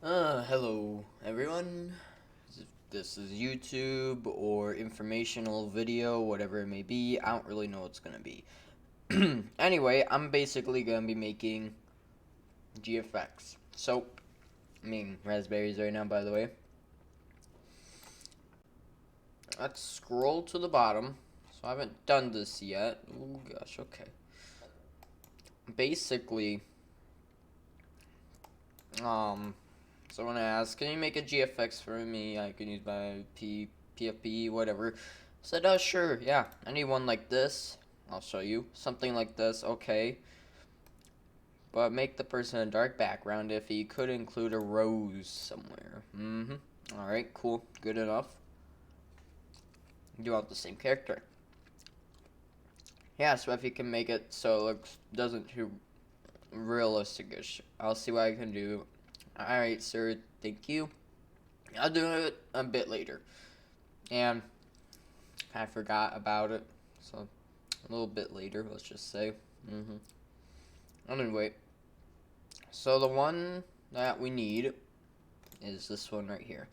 Hello everyone. This is YouTube or informational video, whatever it may be. I don't really know what it's gonna be. Anyway, I'm basically gonna be making GFX. So, raspberries right now, by the way. Let's scroll to the bottom. So I haven't done this yet. Oh gosh, okay. Basically, someone asked, can you make a GFX for me? I can use my PFP, whatever. Said, sure, yeah. I need one like this. I'll show you. Something like this, okay. But make the person a dark background if he could include a rose somewhere. Alright, cool. Good enough. You want the same character. Yeah, so if you can make it so it looks, doesn't too realistic-ish. I'll see what I can do. Alright, sir, thank you. I'll do it a bit later. And I forgot about it, so a little bit later, let's just say. Anyway, so the one that we need is this one right here.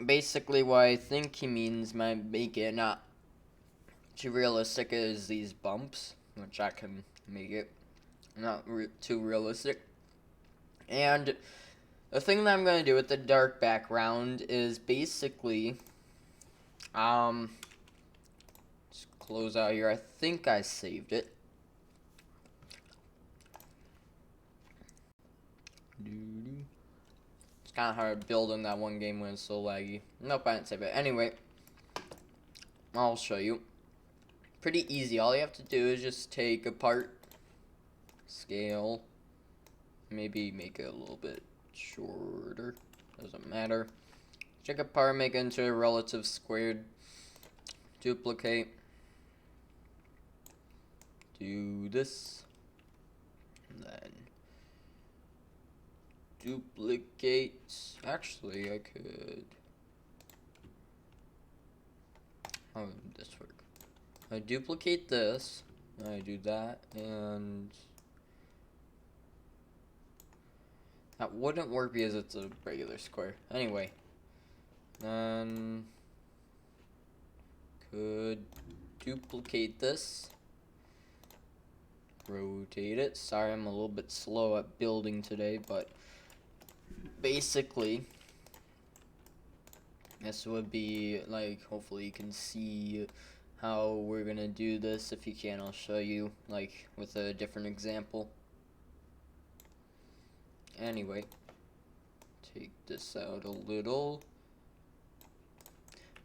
Basically, what I think he means by make it not too realistic is these bumps, which I can make it not too realistic. And the thing that I'm going to do with the dark background is basically, let's close out here. I think I saved it. It's kind of hard building that one game when it's so laggy. Nope, I didn't save it. Anyway, I'll show you. Pretty easy. All you have to do is just take a part, scale, maybe make it a little bit shorter. Doesn't matter. Take a part, make it into a relative squared. Duplicate. Do this. And then duplicate. Actually, I could. How would this work? I duplicate this. I do that, and that wouldn't work because it's a regular square. Anyway, then could duplicate this. Rotate it. Sorry, I'm a little bit slow at building today, but basically, this would be like, hopefully you can see how we're gonna do this. If you can, I'll show you, like, with a different example. Anyway, take this out a little.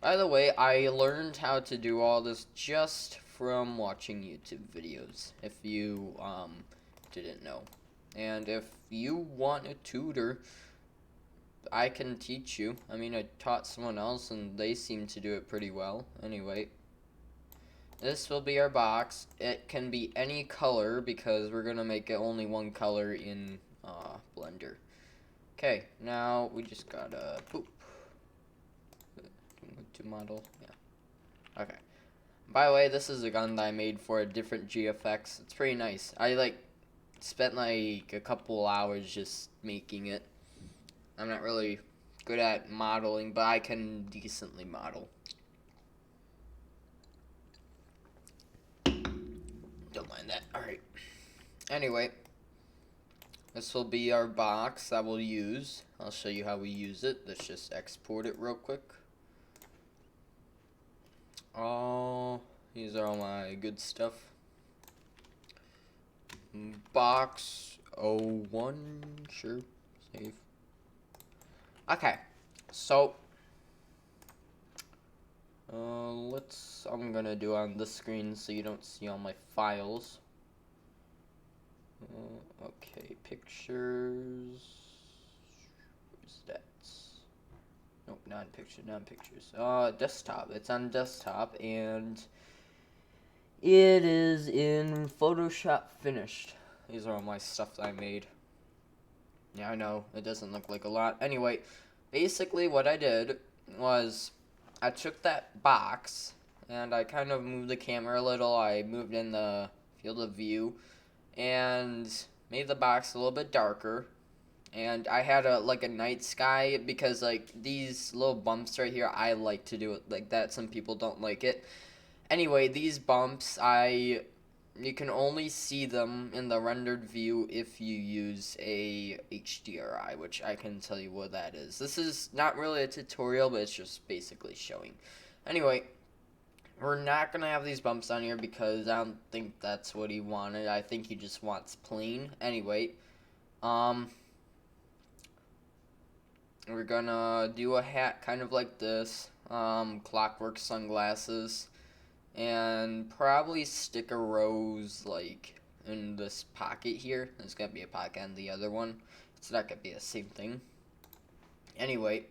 By the way, I learned how to do all this just from watching YouTube videos, if you didn't know. And if you want a tutor, I can teach you. I mean, I taught someone else and they seem to do it pretty well. Anyway, this will be our box. It can be any color because we're gonna make it only one color in Blender. Okay, now we just gotta boop to model. Yeah. Okay. By the way, this is a gun that I made for a different GFX. It's pretty nice. I spent like a couple hours just making it. I'm not really good at modeling, but I can decently model. Don't mind that. Alright. Anyway, this will be our box that we'll use. I'll show you how we use it. Let's just export it real quick. These are all my good stuff. Box 01, sure, save. Okay, so I'm gonna do on this screen so you don't see all my files. Okay, pictures. Where's that? Nope, not pictures. Desktop. It's on desktop, and it is in Photoshop finished. These are all my stuff that I made. Yeah, I know, it doesn't look like a lot. Anyway, basically what I did was I took that box and I kind of moved the camera a little. I moved in the field of view and made the box a little bit darker. And I had a night sky because like these little bumps right here, I like to do it like that. Some people don't like it. Anyway, these bumps, you can only see them in the rendered view if you use a HDRI, which I can tell you what that is. This is not really a tutorial, but it's just basically showing. Anyway, we're not going to have these bumps on here because I don't think that's what he wanted. I think he just wants plain. Anyway, we're going to do a hat kind of like this. Clockwork sunglasses. And probably stick a rose like in this pocket here. There's gonna be a pocket on the other one. It's not gonna be the same thing. Anyway,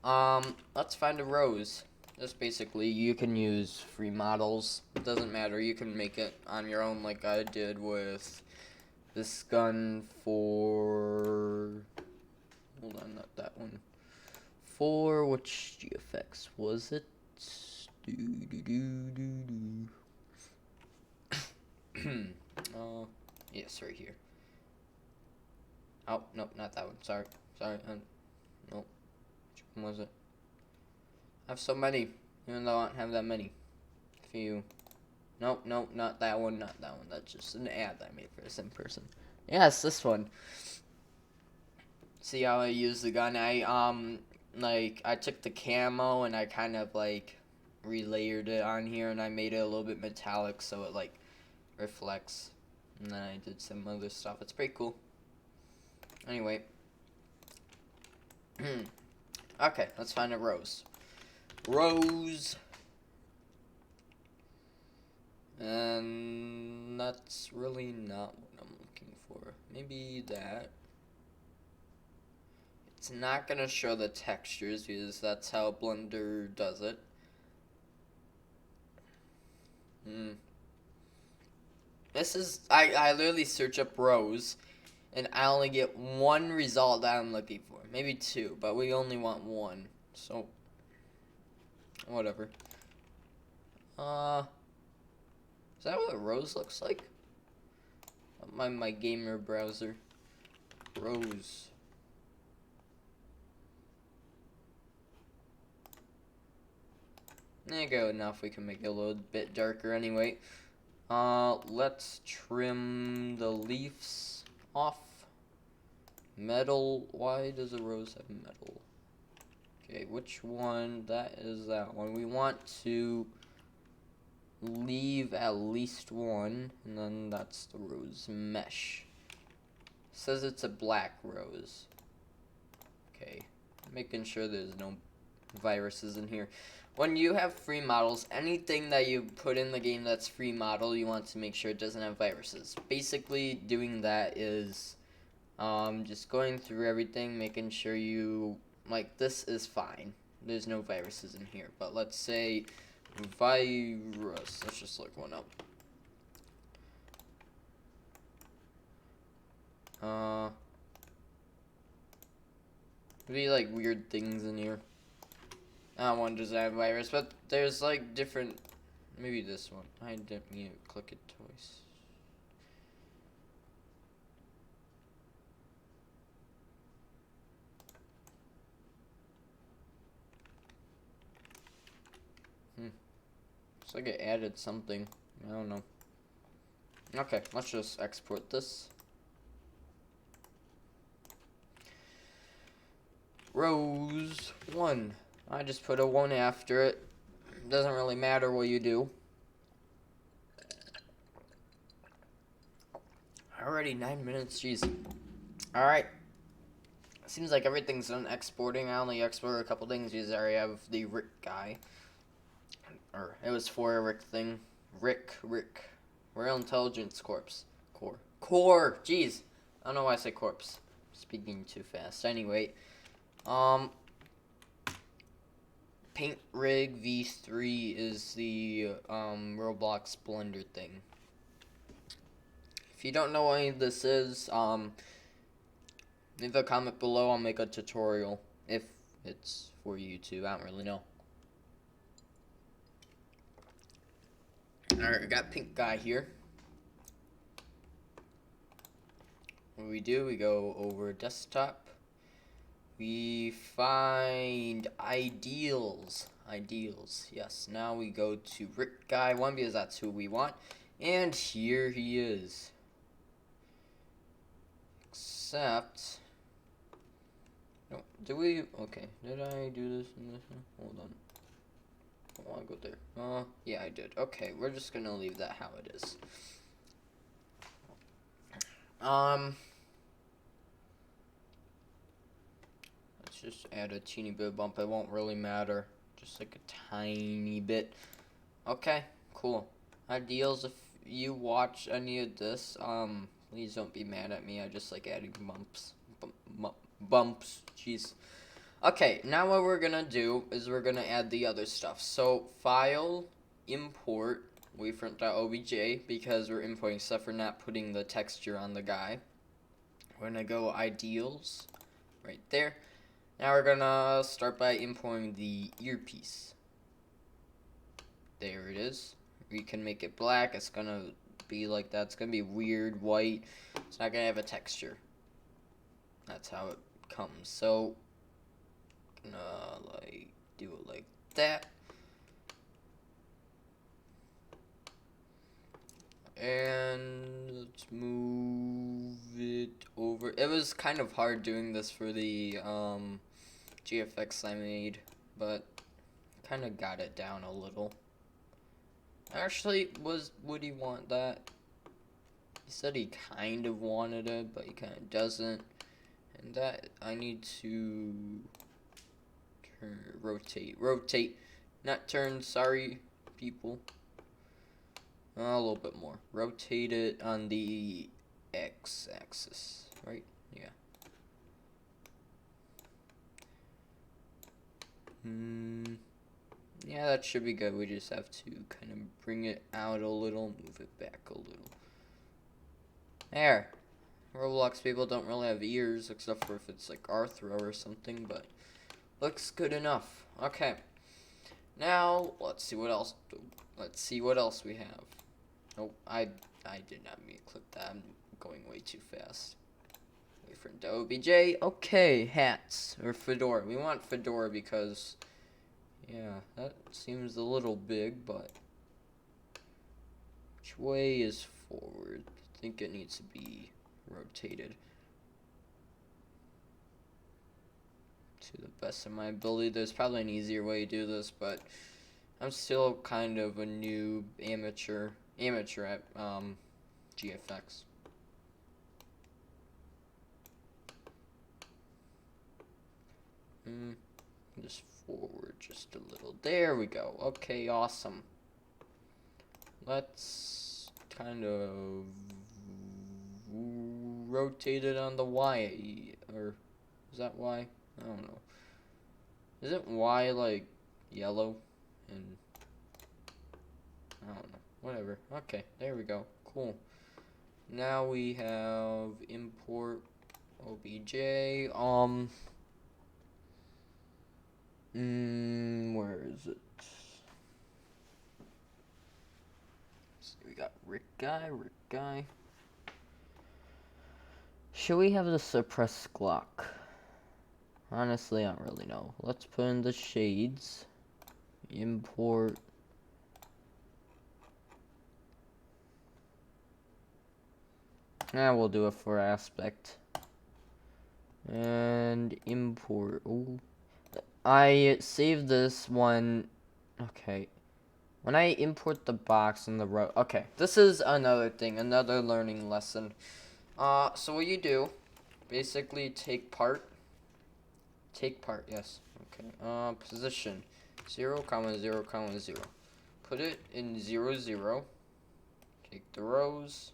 let's find a rose. Just basically, you can use free models. It doesn't matter. You can make it on your own, like I did with this gun for. Hold on, not that one. For which GFX was it? Yes, right here. Oh, nope, not that one. Sorry. Nope. Which one was it? I have so many, even though I don't have that many. Few. Nope, not that one, not that one. That's just an ad that I made for some person. Yes, this one. See how I use the gun? I took the camo and I kind of like relayered it on here, and I made it a little bit metallic so it like reflects, and then I did some other stuff. It's pretty cool. Anyway, okay, let's find a rose. And that's really not what I'm looking for. Maybe that. It's not gonna show the textures because that's how Blender does it. This is, I literally search up rose, and I only get one result that I'm looking for. Maybe two, but we only want one. So, whatever. Is that what a rose looks like? My gamer browser. Rose. There you go, enough. We can make it a little bit darker anyway. Let's trim the leaves off. Metal. Why does a rose have metal? Okay, which one? That is that one. We want to leave at least one, and then that's the rose mesh. It says it's a black rose. Okay, making sure there's no viruses in here. When you have free models, anything that you put in the game that's free model, you want to make sure it doesn't have viruses. Basically, doing that is just going through everything, making sure you, like, this is fine. There's no viruses in here. But let's say virus. Let's just look one up. Maybe like weird things in here. That one doesn't have virus, but there's like different. Maybe this one. I didn't mean to click it twice. Looks like it added something. I don't know. Okay, let's just export this. Rose 1. I just put a 1 after it. Doesn't really matter what you do. Already 9 minutes, jeez. Alright. Seems like everything's done exporting. I only export a couple things because I already have the RIC guy. Or, it was for a RIC thing. RIC. Real Intelligence Corpse. Core! Jeez. I don't know why I say corpse. Speaking too fast. Anyway. Paint Rig V3 is the Roblox Blender thing. If you don't know what any of this is, leave a comment below. I'll make a tutorial if it's for YouTube. I don't really know. Alright, we got pink guy here. what we do, we go over desktop. We find Idelze. Idelze, yes. Now we go to RIC Guy 1 because that's who we want. And here he is. Except, no, did we? Okay, did I do this in this one? Hold on. I want to go there. Yeah, I did. Okay, we're just gonna leave that how it is. Let's just add a teeny bit of bump. It won't really matter. Just like a tiny bit. Okay, cool. Ideals, if you watch any of this, please don't be mad at me. I just like adding bumps. Bumps. Jeez. Okay, now what we're gonna do is we're gonna add the other stuff. So, file, import, wavefront.obj, because we're importing stuff, we're not putting the texture on the guy. We're gonna go Ideals, right there. Now we're gonna start by importing the earpiece. There it is. We can make it black. It's gonna be like that. It's gonna be weird white. It's not gonna have a texture. That's how it comes. So, gonna like do it like that. And let's move it over. It was kind of hard doing this for the GFX I made, but kind of got it down a little. Actually, would he want that? He said he kind of wanted it, but he kind of doesn't. And that I need to rotate, not turn. Sorry, people. A little bit more. Rotate it on the x-axis, right? Yeah. Yeah, that should be good. We just have to kind of bring it out a little, move it back a little. There. Roblox people don't really have ears, except for if it's like Arthro or something, but looks good enough. Okay. Now, let's see what else. Let's see what else we have. Oh, I did not mean to click that. I'm going way too fast. Wait for OBJ. Okay, hats or fedora. We want fedora because, yeah, that seems a little big, but which way is forward? I think it needs to be rotated to the best of my ability. There's probably an easier way to do this, but I'm still kind of a noob, amateur at GFX. Just forward just a little. There we go. Okay, awesome. Let's kind of rotate it on the Y, or is that Y? I don't know. Isn't Y like yellow? And I don't know. Whatever. Okay, there we go. Cool. Now we have import obj. Where is it? So we got RIC guy. Should we have the suppress clock? Honestly, I don't really know. Let's put in the shades. Import. We'll do it for aspect. And import. Ooh. I saved this one. Okay. When I import the box and the row. Okay. This is another thing. Another learning lesson. So what you do. Basically take part. Yes. Okay. Position. 0, 0, 0. Put it in 0, 0. Take the rows.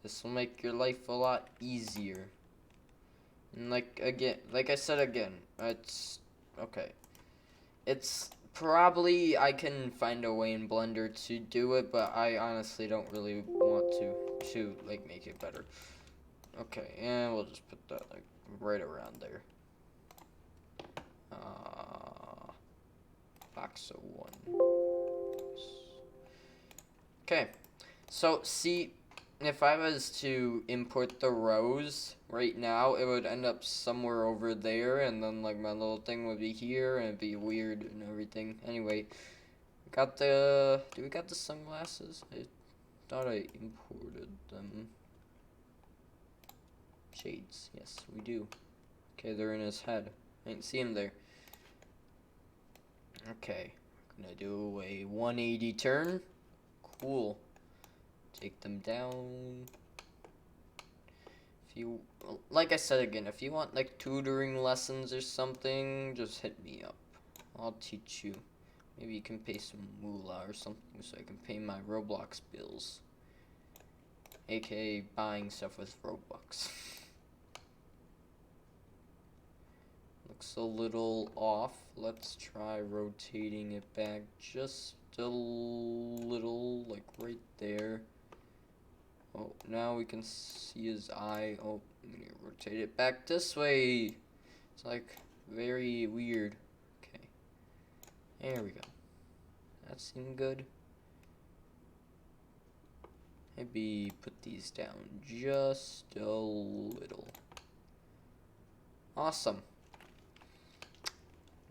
This will make your life a lot easier. And like I said again, it's okay. It's probably I can find a way in Blender to do it, but I honestly don't really want to like make it better. Okay, and we'll just put that like right around there. Box 01. Okay, so see, if I was to import the rows right now, it would end up somewhere over there, and then like my little thing would be here, and it'd be weird and everything. Anyway, do we got the sunglasses? I thought I imported them. Shades, yes, we do. Okay, they're in his head. I didn't see him there. Okay, I'm gonna do a 180 turn. Cool. Take them down. If you, like I said again, if you want like tutoring lessons or something, just hit me up. I'll teach you. Maybe you can pay some moolah or something so I can pay my Roblox bills. AKA buying stuff with Robux. Looks a little off. Let's try rotating it back just a little, like right there. Oh, now we can see his eye. Oh, I'm gonna rotate it back this way. It's like very weird. Okay, there we go. That seemed good. Maybe put these down just a little. Awesome.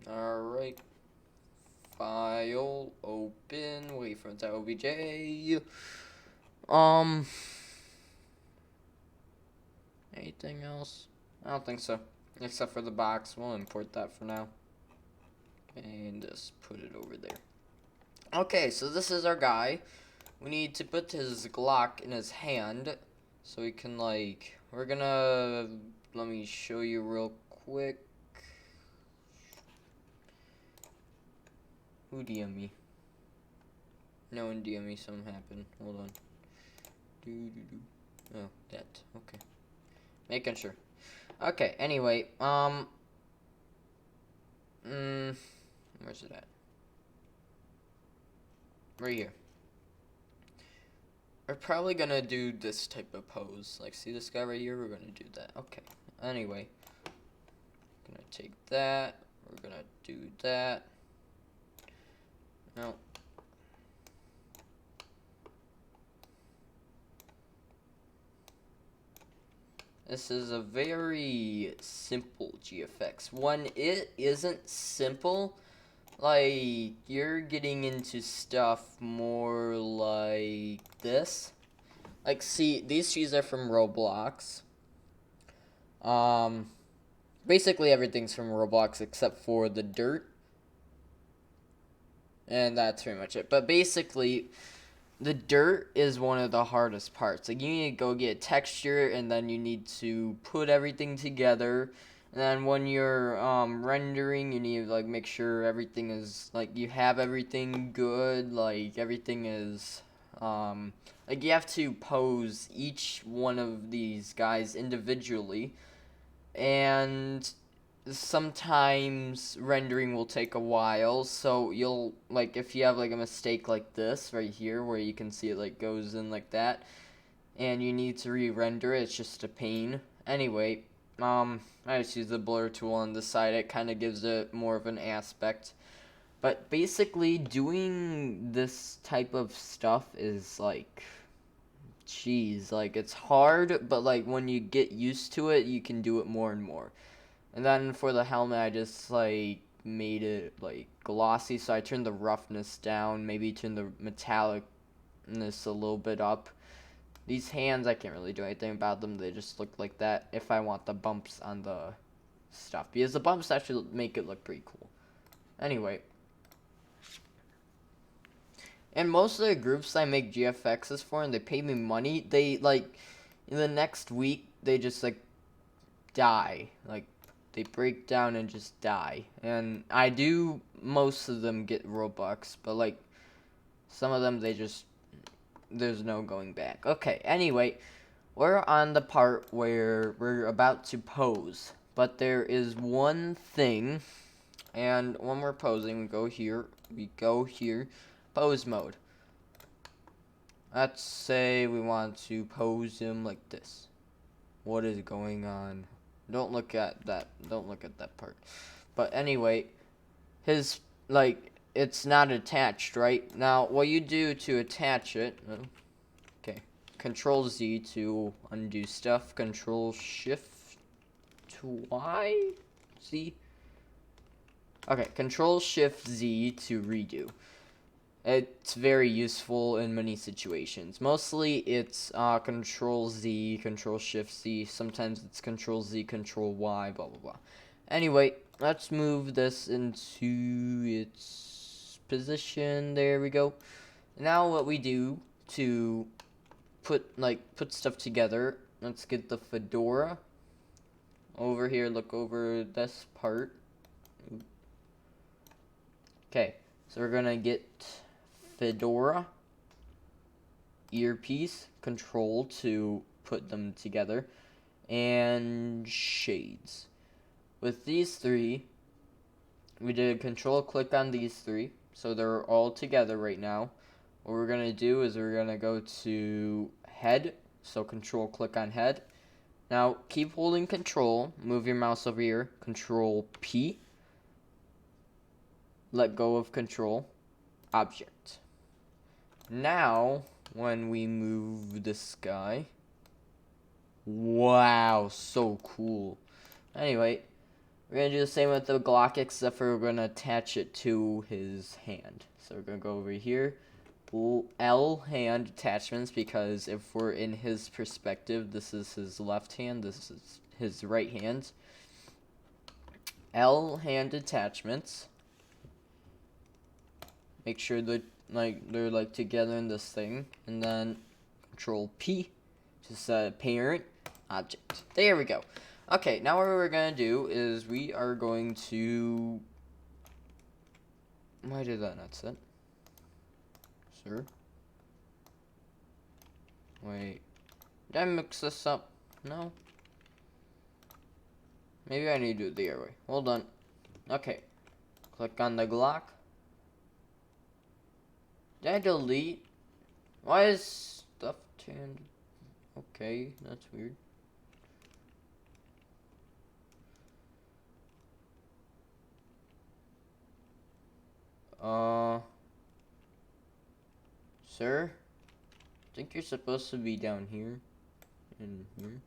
Alright. File, open, wait for it to OBJ. Anything else? I don't think so. Except for the box. We'll import that for now. And just put it over there. Okay, so this is our guy. We need to put his Glock in his hand. So we can like, let me show you real quick. Who DM me? No one DM me, something happened. Hold on. Oh, that. Okay. Making sure. Okay, anyway, where's it at? Right here. We're probably gonna do this type of pose. Like, see this guy right here? We're gonna do that. Okay. Anyway. Gonna take that. We're gonna do that. No. This is a very simple GFX. When it isn't simple, like, you're getting into stuff more like this. Like, see, these trees are from Roblox. Basically everything's from Roblox except for the dirt. And that's pretty much it. But basically, the dirt is one of the hardest parts. Like, you need to go get texture, and then you need to put everything together. And then when you're rendering, you need to like make sure everything is like you have everything good. Like everything is like you have to pose each one of these guys individually, and sometimes rendering will take a while, so you'll like if you have like a mistake like this right here where you can see it like goes in like that and you need to re-render it, it's just a pain. Anyway, I just use the blur tool on the side. It kind of gives it more of an aspect, but basically doing this type of stuff is like jeez, like it's hard, but like when you get used to it you can do it more and more. And then for the helmet, I just, like, made it, like, glossy. So I turned the roughness down. Maybe turn the metallicness a little bit up. These hands, I can't really do anything about them. They just look like that if I want the bumps on the stuff. Because the bumps actually make it look pretty cool. Anyway. And most of the groups I make GFXs for and they pay me money, they, like, in the next week, they just, like, die. Like, they break down and just die. And I do most of them get Robux, but like some of them there's no going back. Okay, anyway, we're on the part where we're about to pose. But there is one thing, and when we're posing, we go here, pose mode. Let's say we want to pose him like this. What is going on? Don't look at that. Don't look at that part. But anyway, his, like, it's not attached, right? Now, what you do to attach it... Okay. Control Z to undo stuff. Control Shift to Y? Z? Okay, Control Shift Z to redo. It's very useful in many situations. Mostly it's Control Z, Control Shift Z. Sometimes it's Control Z, Control Y, blah blah blah. Anyway, let's move this into its position. There we go. Now what we do to put stuff together, let's get the fedora over here. Look over this part. Okay, so we're gonna get fedora, earpiece, control to put them together, and shades. With these three, we did control click on these three, so they're all together right now. What we're gonna do is we're gonna go to head, so control click on head. Now keep holding control, move your mouse over here, control P, let go of control, object. Now, when we move this guy, wow, so cool. Anyway, we're going to do the same with the Glock, except for we're going to attach it to his hand. So we're going to go over here, L hand attachments, because if we're in his perspective, this is his left hand, this is his right hand. L hand attachments. Make sure that they're together in this thing, and then control P to set parent object. There we go. Okay, now what we're gonna do is we are going to, why did that not set, sir? Wait, did I mix this up? No, maybe I need to do it the other way. Hold on. Okay, click on the Glock. Did I delete? Why is stuff turned? Okay, that's weird. Sir? I think you're supposed to be down here. In here.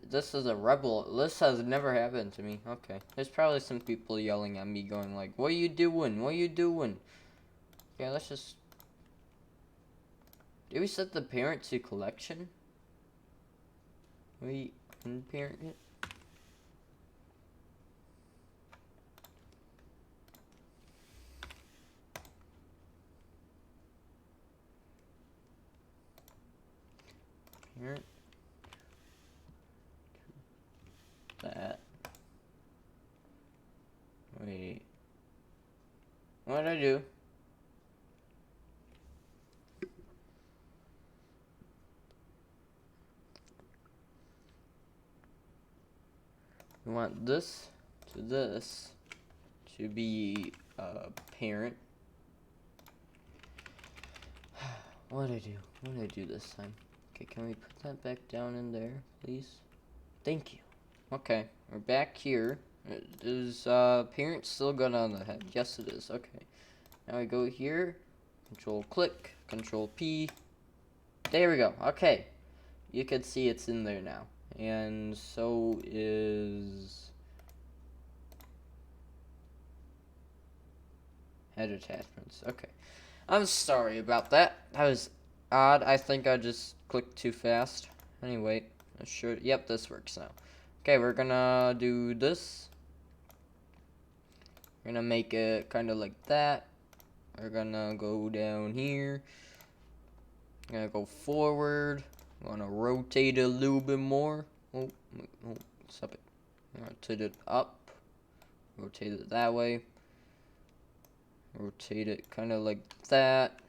This is a rebel. This has never happened to me. Okay. There's probably some people yelling at me going like, what are you doing? What are you doing? Okay, let's just... Did we set the parent to collection? We unparent it? Parent. That. Wait. What did I do? We want this to be parent. What did I do? What did I do this time? Okay, can we put that back down in there, please? Thank you. Okay, we're back here. Is parent still good on the head? Yes, it is. Okay. Now we go here. Control click. Control P. There we go. Okay. You can see it's in there now. And so is head attachments. Okay. I'm sorry about that. That was odd. I think I just clicked too fast. Anyway, sure. Yep, this works now. Okay, we're gonna do this. We're gonna make it kind of like that. We're gonna go down here. We're gonna go forward. We're gonna rotate it a little bit more. Oh, stop it. Rotate it up. Rotate it that way. Rotate it kind of like that.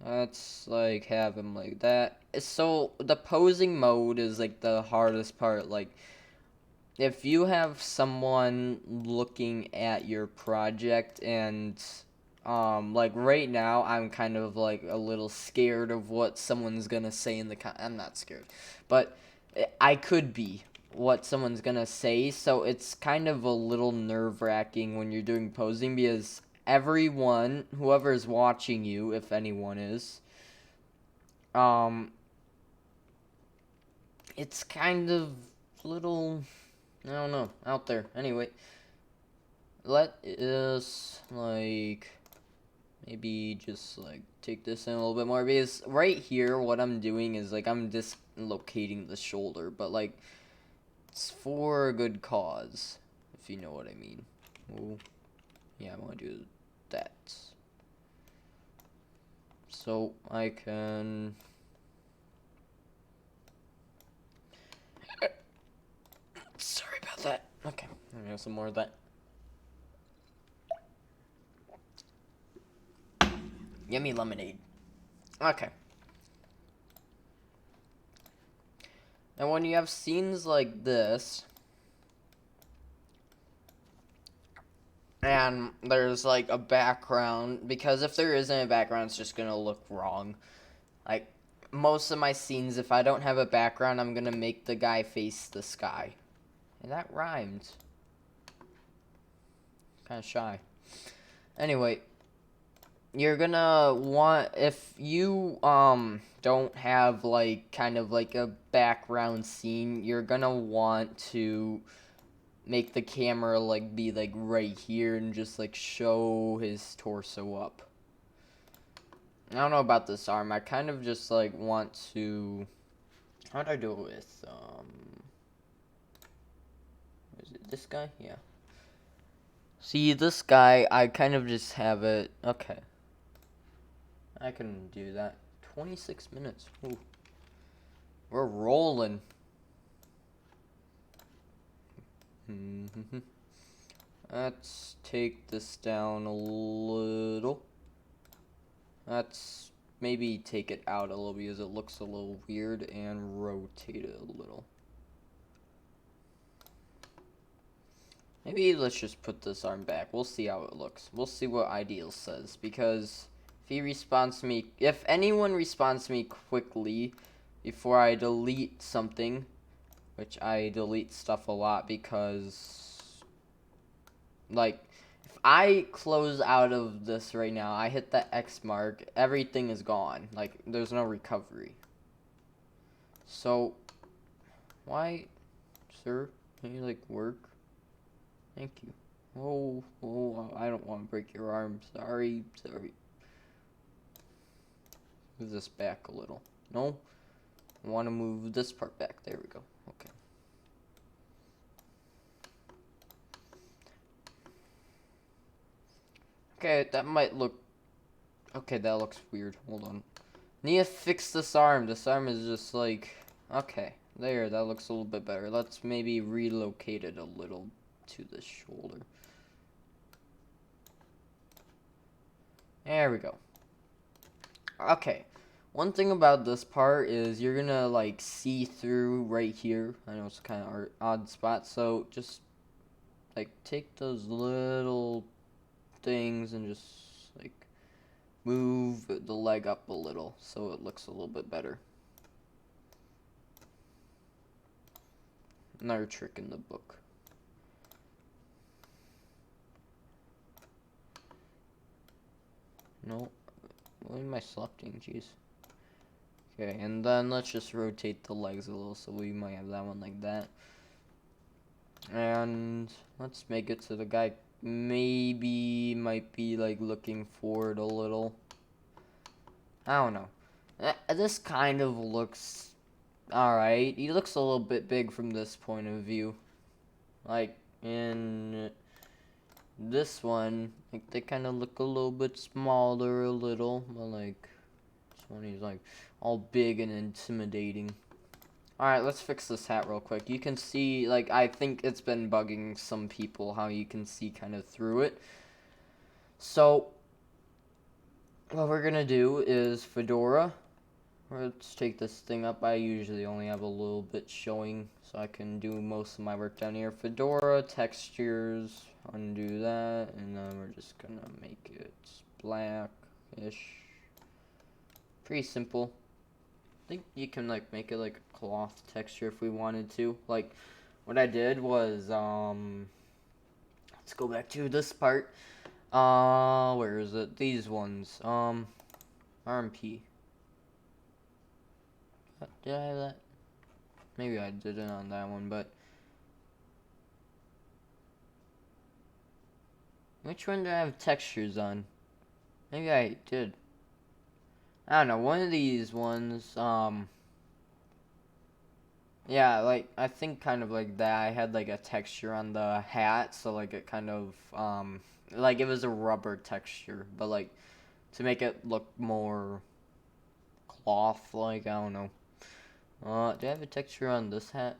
Let's like have him like that. So the posing mode is like the hardest part. Like if you have someone looking at your project and like right now I'm kind of like a little scared of what someone's gonna say in the I'm not scared, but I could be what someone's gonna say, so it's kind of a little nerve-wracking when you're doing posing because everyone, whoever is watching you, if anyone is, it's kind of little, I don't know, out there. Anyway, let us, like, maybe just, like, take this in a little bit more, because right here, what I'm doing is, like, I'm dislocating the shoulder, but, like, it's for a good cause, if you know what I mean. Ooh. Yeah, I want to do that. So, I can... Sorry about that. Okay, I'm gonna have some more of that. Yummy lemonade. Okay. And when you have scenes like this, and there's like a background, because if there isn't a background, it's just gonna look wrong. Like, most of my scenes, if I don't have a background, I'm gonna make the guy face the sky. And that rhymed. Kinda shy. Anyway, you're gonna want, if you don't have like kind of like a background scene, you're gonna want to make the camera like be like right here and just like show his torso up. I don't know about this arm. I kind of just like want to, how do I do it with is it this guy? Yeah. See, this guy, I kind of just have it. Okay, I can do that. 26 minutes. Ooh. We're rolling. Let's take this down a little. Let's maybe take it out a little because it looks a little weird, and rotate it a little. Maybe let's just put this arm back. We'll see how it looks. We'll see what Idelze says, because if he responds to me, if anyone responds to me quickly before I delete something, which I delete stuff a lot because, like, if I close out of this right now, I hit the X mark, everything is gone. Like, there's no recovery. So, why, sir, can you, like, work? Thank you. Oh, I don't want to break your arm. Sorry. Move this back a little. No, I want to move this part back. There we go. Okay. Okay, that might look... Okay, that looks weird. Hold on. Need to fix this arm. This arm is just like... Okay, there, that looks a little bit better. Let's maybe relocate it a little to the shoulder. There we go. Okay, one thing about this part is you're gonna like see through right here. I know it's kind of odd spot, so just like take those little things and just like move the leg up a little so it looks a little bit better. Another trick in the book. No, what am I selecting? Jeez. Okay, and then let's just rotate the legs a little, so we might have that one like that. And let's make it so the guy maybe might be like looking forward a little. I don't know. This kind of looks alright. He looks a little bit big from this point of view. Like in this one, like they kind of look a little bit smaller a little, but like this one he's like all big and intimidating. Alright, let's fix this hat real quick. You can see, like, I think it's been bugging some people how you can see kind of through it. So, what we're gonna do is fedora. Let's take this thing up. I usually only have a little bit showing, so I can do most of my work down here. Fedora, textures, undo that, and then we're just gonna make it black-ish. Pretty simple. I think you can like make it like a cloth texture if we wanted to. Like what I did was let's go back to this part. Where is it? These ones. RMP. Did I have that? Maybe I didn't on that one, but which one do I have textures on? Maybe I did. I don't know, one of these ones, yeah, like, I think kind of like that. I had, like, a texture on the hat, so, like, it kind of, like, it was a rubber texture, but, like, to make it look more cloth-like, I don't know. Do I have a texture on this hat?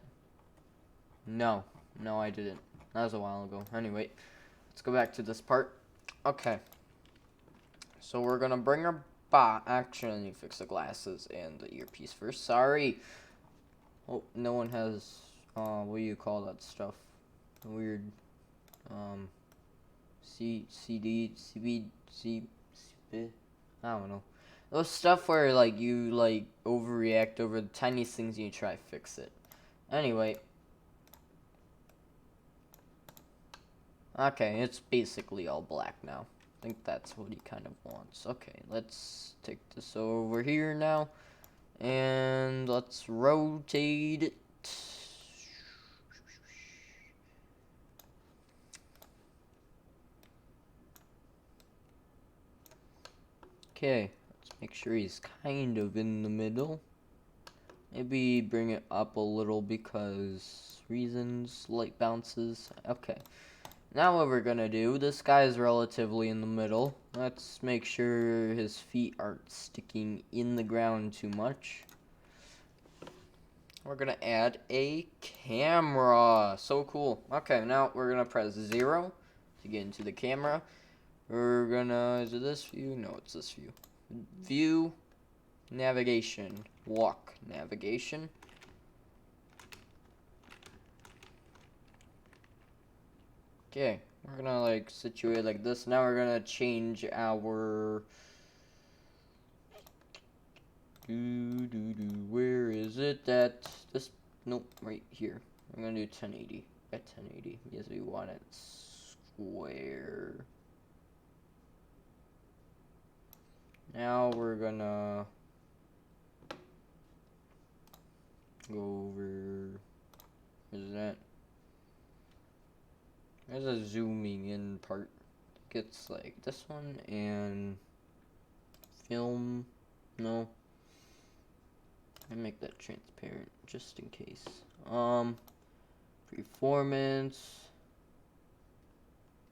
No. No, I didn't. That was a while ago. Anyway, let's go back to this part. Okay. So we're gonna bring our actually, I need to fix the glasses and the earpiece first. Sorry. Oh, no one has, what do you call that stuff? Weird, CD, I don't know. Those stuff where, like, you, like, overreact over the tiniest things and you try to fix it. Anyway. Okay, it's basically all black now. I think that's what he kind of wants. Okay, let's take this over here now. And let's rotate it. Okay, let's make sure he's kind of in the middle. Maybe bring it up a little because reasons, light bounces. Okay. Now what we're gonna do, this guy is relatively in the middle. Let's make sure his feet aren't sticking in the ground too much. We're gonna add a camera. So cool. Okay, now we're gonna press 0 to get into the camera. We're gonna, is it this view? No, it's this view. View, navigation, walk, navigation. Okay, we're gonna like situate like this. Now we're gonna change our where is it that this, nope, right here. I'm gonna do 1080 at 1080 because we want it square. Now we're gonna go over, is that, there's a zooming in part. It's like this one and film, no, I make that transparent just in case. Performance.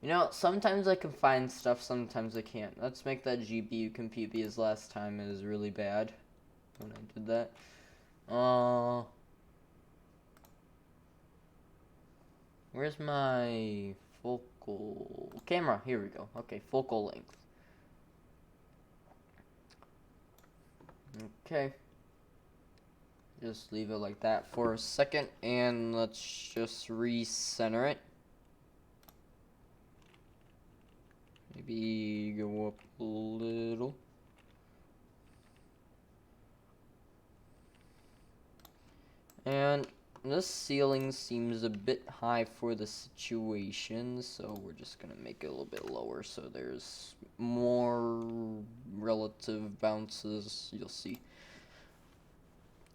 You know, sometimes I can find stuff, sometimes I can't. Let's make that GPU compute because last time it was really bad when I did that. Where's my focal camera? Here we go. Okay, focal length. Okay. Just leave it like that for a second, and let's just recenter it. Maybe go up a little. And this ceiling seems a bit high for the situation, so we're just gonna make it a little bit lower so there's more relative bounces, you'll see.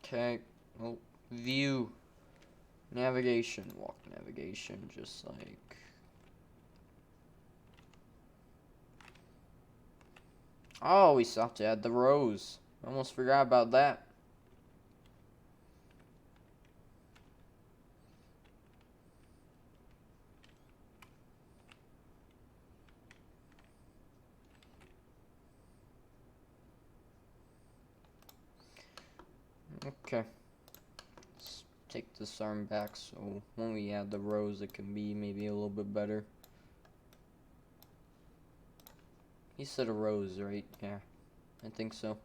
Okay, well, view, navigation, walk navigation, just like, oh, we still have to add the rows. Almost forgot about that. Okay, let's take this arm back so when we add the rows it can be maybe a little bit better. He said a rows, right? Yeah, I think so.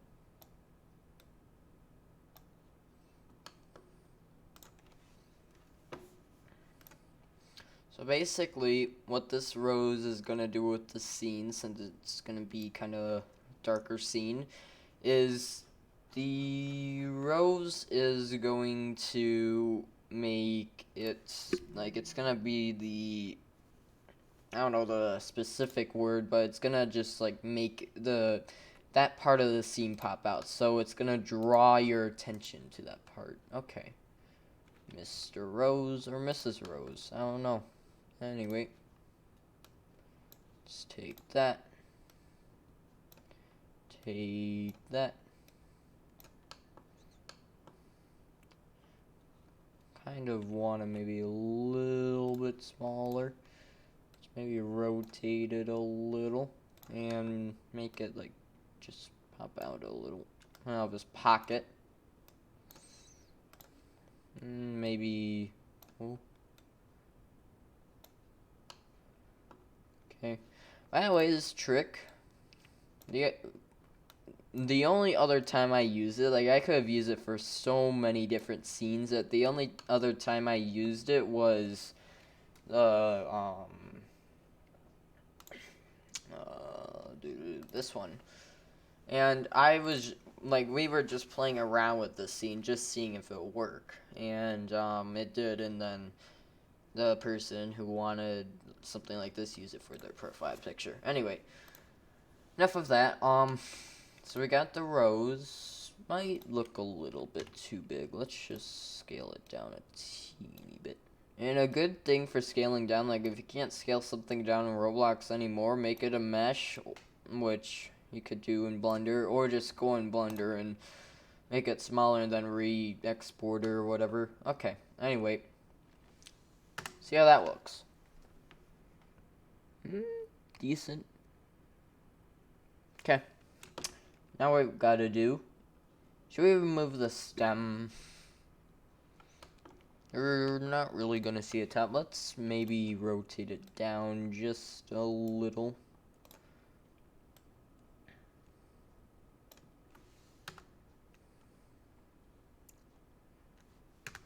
So basically, what this rose is gonna do with the scene, since it's gonna be kind of darker scene, is the rose is going to make it like it's gonna be the I don't know the specific word, but it's gonna just like make that part of the scene pop out. So it's gonna draw your attention to that part. Okay. Mr. Rose or Mrs. Rose. I don't know. Anyway. Just take that. Take that. Kind of want to maybe a little bit smaller. Just maybe rotate it a little and make it like just pop out a little. I'll just pocket. Maybe. Oh. Okay. By the way, this trick. The only other time I use it, like I could have used it for so many different scenes, that the only other time I used it was this one. And I was like, we were just playing around with the scene, just seeing if it would work. And it did, and then the person who wanted something like this used it for their profile picture. Anyway, enough of that. So we got the rose. Might look a little bit too big. Let's just scale it down a teeny bit. And a good thing for scaling down, like if you can't scale something down in Roblox anymore, make it a mesh, which you could do in Blender, or just go in Blender and make it smaller and then re-export it or whatever. Okay, anyway. See how that looks. Decent. Okay. Now what we've got to do, should we remove the stem? We're not really going to see a top. Let's maybe rotate it down just a little.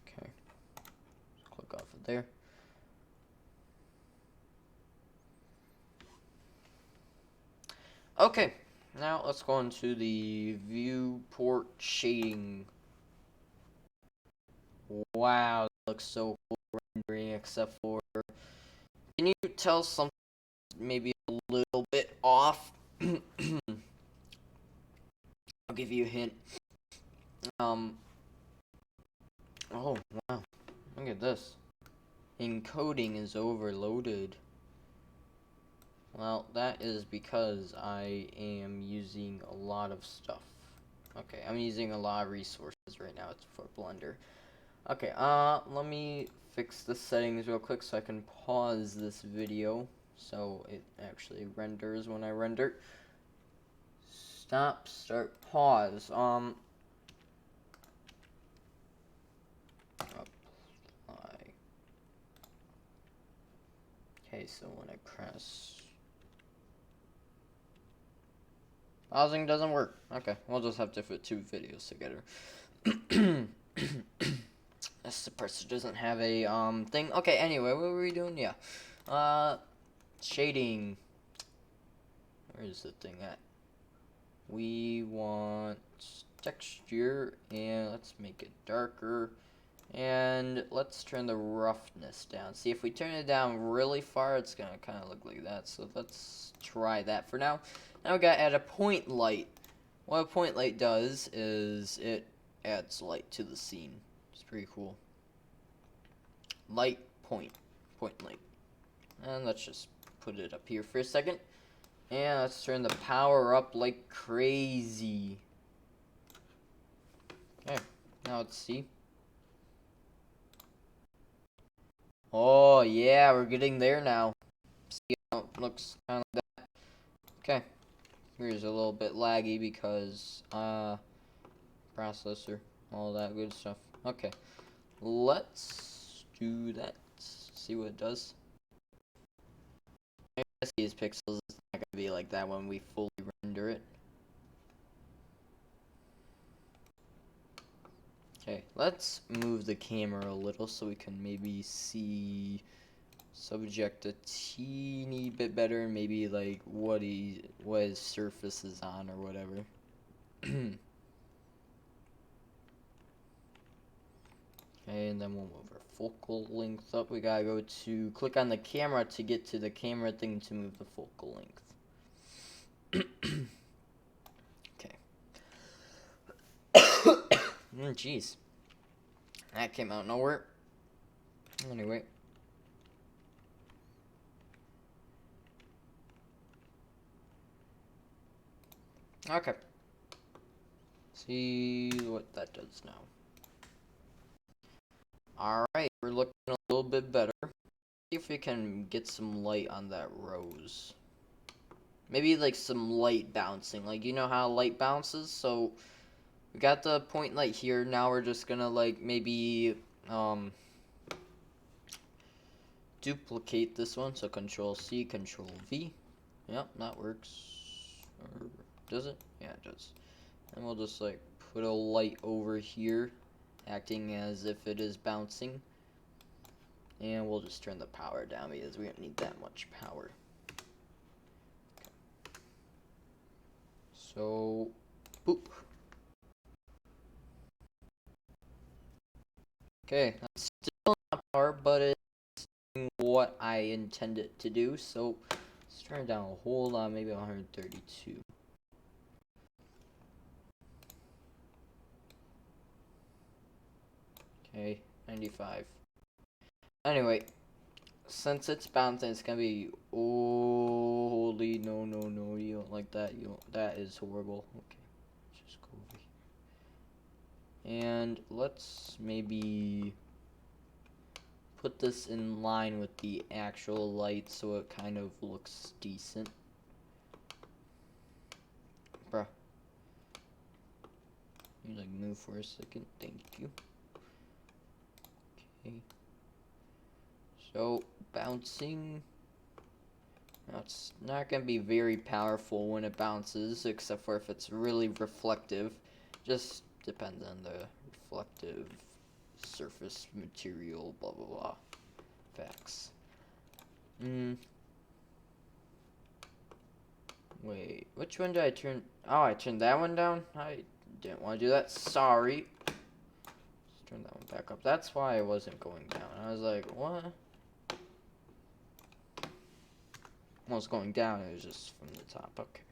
Okay. Just click off of there. Okay. Now let's go into the viewport shading. Wow, that looks so cool rendering, except for, can you tell something maybe a little bit off? I'll give you a hint. Oh wow, look at this. Encoding is overloaded. Well, that is because I am using a lot of stuff. Okay, I'm using a lot of resources right now. It's for Blender. Okay, let me fix the settings real quick so I can pause this video so it actually renders when I render. Stop, start, pause. Apply. Okay, so when I press pausing doesn't work. Okay, we'll just have to put two videos together. This suppressor doesn't have a thing. Okay, anyway, what were we doing? Yeah. Shading. Where is the thing at? We want texture, and let's make it darker. And let's turn the roughness down. See, if we turn it down really far, it's gonna kind of look like that. So let's try that for now. Now we gotta add a point light. What a point light does is it adds light to the scene. It's pretty cool. Light point light. And let's just put it up here for a second. And let's turn the power up like crazy. Okay, now let's see. Oh yeah, we're getting there now. See how it looks kind of like that. Okay, here's a little bit laggy because processor, all that good stuff. Okay, let's do that. See what it does. These pixels, it's not gonna be like that when we fully render it. Okay, let's move the camera a little so we can maybe see subject a teeny bit better, and maybe like what his surface is on or whatever. Okay, and then we'll move our focal length up. We gotta go to click on the camera to get to the camera thing to move the focal length. Okay. Jeez. That came out of nowhere. Anyway. Okay. See what that does now. Alright, we're looking a little bit better. See if we can get some light on that rose. Maybe like some light bouncing. Like, you know how light bounces? So we got the point light here. Now we're just gonna like maybe duplicate this one. So Control C, Control V. Yep, that works. Or does it? Yeah, it does. And we'll just like put a light over here, acting as if it is bouncing. And we'll just turn the power down because we don't need that much power. So, boop. Okay, that's still not power, but it's doing what I intend it to do. So, let's turn it down a whole lot, maybe 132. Okay, 95. Anyway, since it's bouncing, it's gonna be holy no, you don't like that. You don't, that is horrible. Okay, let's just go over here. And let's maybe put this in line with the actual light so it kind of looks decent. Bruh. You like move for a second, thank you. Okay. So, bouncing. Now, it's not going to be very powerful when it bounces, except for if it's really reflective. Just depends on the reflective surface material, blah, blah, blah. Facts. Wait, which one did I turn? Oh, I turned that one down? I didn't want to do that. Sorry. Let's turn that one back up. That's why I wasn't going down. I was like, what? Well, it's going down, it was just from the top. Okay.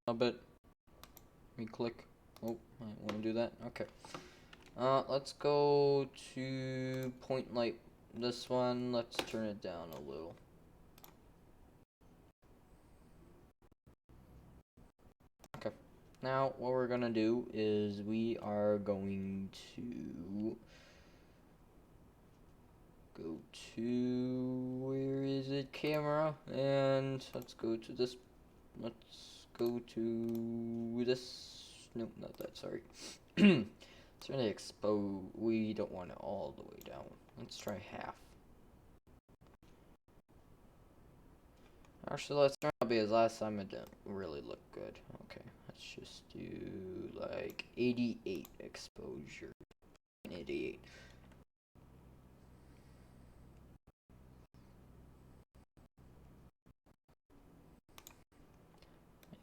A bit. Let me click. Oh, I want to do that. Okay. Let's go to point light. This one, let's turn it down a little. Okay. Now, what we're gonna do is we are going to go to, where is it, camera, and let's go to this, let's go to this, nope, not that, sorry. It's really expose, we don't want it all the way down. Let's try half. Actually, let's try it because last time it didn't really look good. Okay, let's just do like 88 exposure. 88.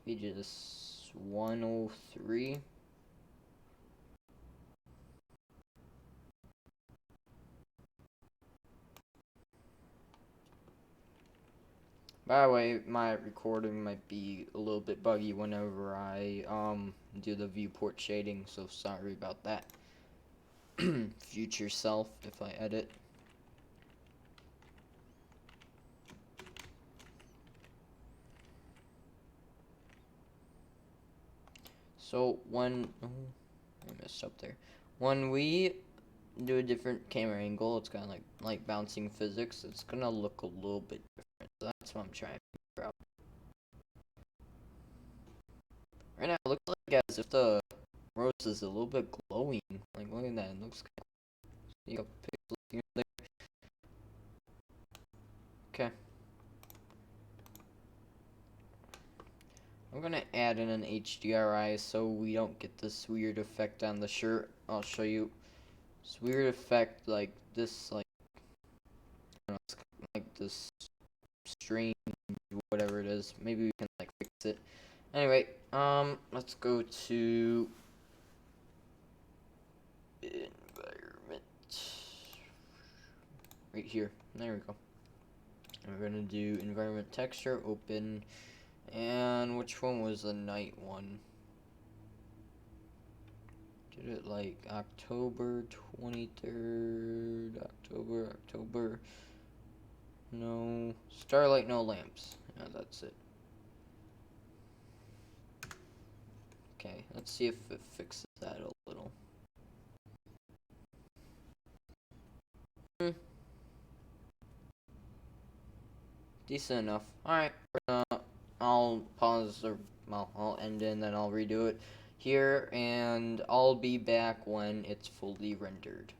Maybe just 103. By the way, my recording might be a little bit buggy whenever I do the viewport shading, so sorry about that. Future self if I edit. So when I messed up there. When we do a different camera angle, it's kind of like bouncing physics. It's gonna look a little bit different. So that's what I'm trying to figure out. Right now, it looks like as if the rose is a little bit glowing. Like, look at that. It looks kind of, you know, pixels here and there. Okay. I'm gonna add in an HDRI so we don't get this weird effect on the shirt. I'll show you. this weird effect, like this, like, I don't know, it's like this strange whatever it is. Maybe we can like fix it. Anyway, let's go to environment right here. There we go. And we're gonna do environment texture, open, and which one was the night one? Did it like October 23rd, October, no, starlight, no lamps. Yeah, that's it. Okay, let's see if it fixes that a little. Decent enough. Alright, I'll pause, or, well, I'll end it and then I'll redo it here, and I'll be back when it's fully rendered.